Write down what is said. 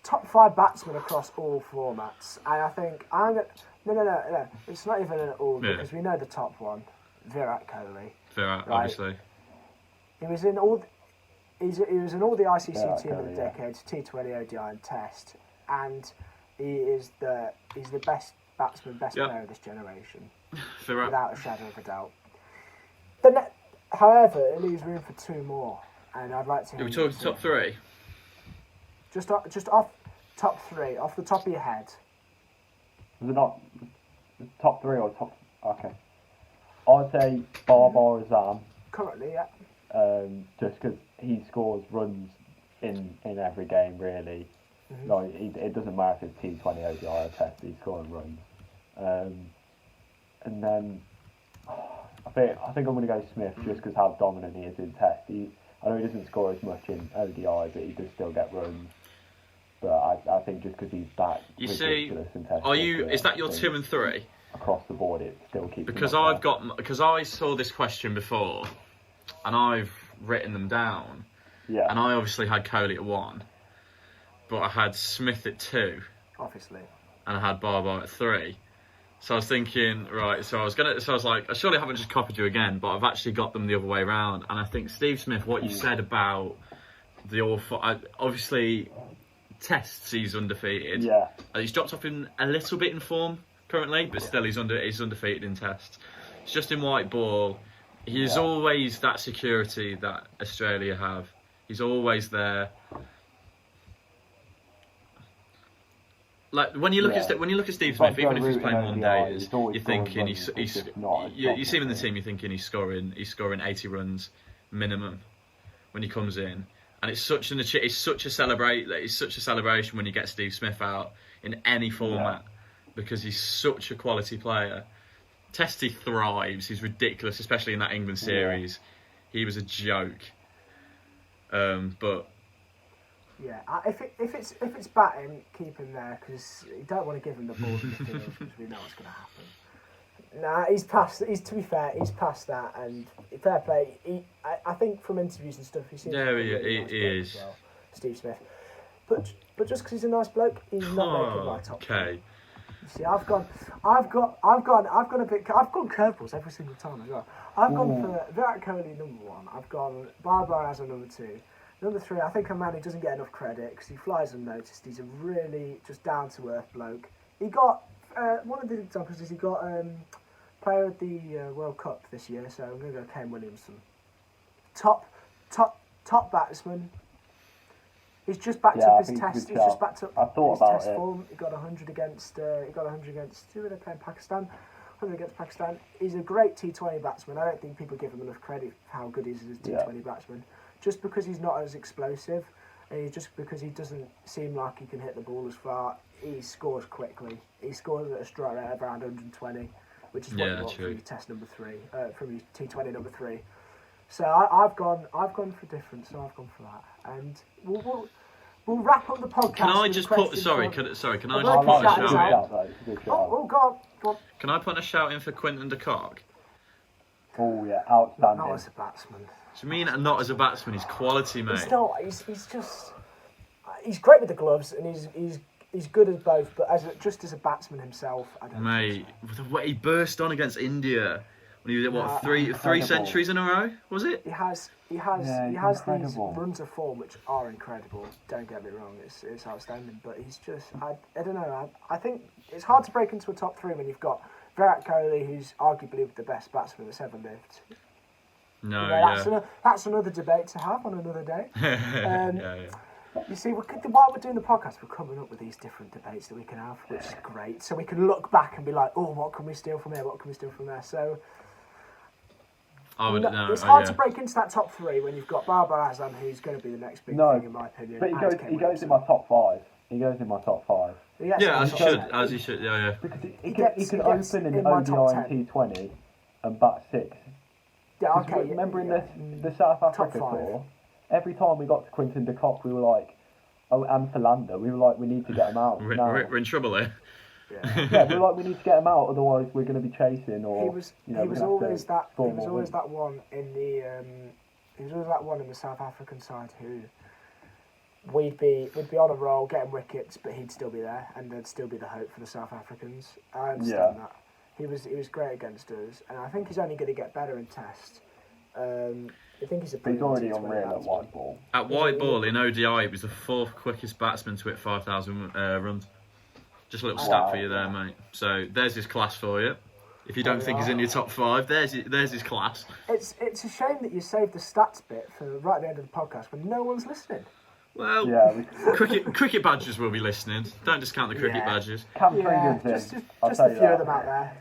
top 5 batsmen across all formats, and I think no. It's not even an all because we know the top one, Virat Kohli. Virat, right? Obviously. He was in all. He was in all the ICC Virat team of the decade, T20, ODI, and Test, and he's the best batsman, best player of this generation, without a shadow of a doubt. However, it leaves room for 2 more, and I'd like to. Are we talking top 3? Just off top 3, off the top of your head. Was it not top 3 or top? Okay, I'd say Babar Azam. Currently, yeah. Just because he scores runs in every game, really. Mm-hmm. Like it doesn't matter if it's T20, ODI, or Test. He's scoring runs. And then I think I'm going to go Smith just because how dominant he is in Test. I know he doesn't score as much in ODI, but he does still get runs. But I think just because he's that ridiculous in Test. Is that your 2 and 3? Across the board, it still keeps. Because I saw this question before, and I've written them down. Yeah. And I obviously had Kohli at 1, but I had Smith at 2. Obviously. And I had Babar at 3. So I was thinking, right. So I was like, I surely haven't just copied you again, but I've actually got them the other way around. And I think Steve Smith, what you said about the awful, obviously, Tests he's undefeated. Yeah. He's dropped off in a little bit in form currently, but still he's undefeated in Tests. It's just in white ball. He's always that security that Australia have. He's always there. Like when you look at Steve Smith, even if he's playing one day, you're thinking you see him in the team, you're thinking he's scoring 80 runs minimum when he comes in, and it's such a celebration when you get Steve Smith out in any format because he's such a quality player. Testy thrives. He's ridiculous, especially in that England series. He was a joke. But yeah, if it's batting, keep him there because you don't want to give him the ball because we know what's going to happen. Nah, he's past. To be fair, he's past that, and fair play. I think from interviews and stuff, he seems he is. Well, Steve Smith, but just because he's a nice bloke, he's not making my top. Okay. See, I've gone curveballs every single time as well. I've gone for Virat Kohli number 1. I've gone Babar Azam number 2. Number 3, I think a man who doesn't get enough credit because he flies unnoticed. He's a really just down to earth bloke. He got one of the examples is he got player of the World Cup this year. So I'm going to go Kane Williamson. Top batsman. He's just backed up his test. He's just backed up his test form. He got 100 against. Who were they playing? Pakistan. 100 against Pakistan. He's a great T20 batsman. I don't think people give him enough credit for how good he is as a T20 batsman. Just because he's not as explosive, and just because he doesn't seem like he can hit the ball as far, he scores quickly. He scores at a strike rate of around 120, which is what you want from your Test number 3, from your T20 number 3. So I've gone for different. So I've gone for that, and we'll wrap up the podcast. Can I just put? Sorry, can I just put a shout in? Go on. Can I put a shout in for Quinton de Kock? Oh yeah, outstanding. Not as a batsman. Do you mean not as a batsman? He's quality, mate. He's not. He's great with the gloves, and he's good as both. But just as a batsman himself, I don't. Mate, the way he burst on against India. When he was three centuries in a row, was it? He has these runs of form which are incredible. Don't get me wrong, it's outstanding. But he's just I don't know. I think it's hard to break into a top 3 when you've got Virat Kohli, who's arguably the best batsman that's ever lived. No, that's another debate to have on another day. You see, while we're doing the podcast, we're coming up with these different debates that we can have, which is great. So we can look back and be like, oh, what can we steal from here? What can we steal from there? So. It's hard to break into that top 3 when you've got Babar Azam, who's going to be the next big thing, in my opinion. But he goes in my top 5. He goes in my top 5. As he should. Yeah. Because he can open in ODI and T20 and bat 6. Yeah, okay. Remember in the South Africa tour, every time we got to Quinton de Kock, we were like, and Philander, we were like, we need to get him out. We're in trouble here. Yeah, we're like, we need to get him out, otherwise we're going to be chasing. Or he was always that one in the South African side who we'd be on a roll, getting wickets, but he'd still be there, and there'd still be the hope for the South Africans. I understand that. He was great against us, and I think he's only going to get better in Test. I think he's already unreal at white ball. At white ball in ODI, he was the 4th quickest batsman to hit 5,000 runs. Just a little stat for you there, mate. So there's his class for you. If you don't think he's in your top 5, there's his class. It's a shame that you saved the stats bit for right at the end of the podcast when no one's listening. Well, cricket badgers will be listening. Don't discount the cricket badgers. Just a few of them out there.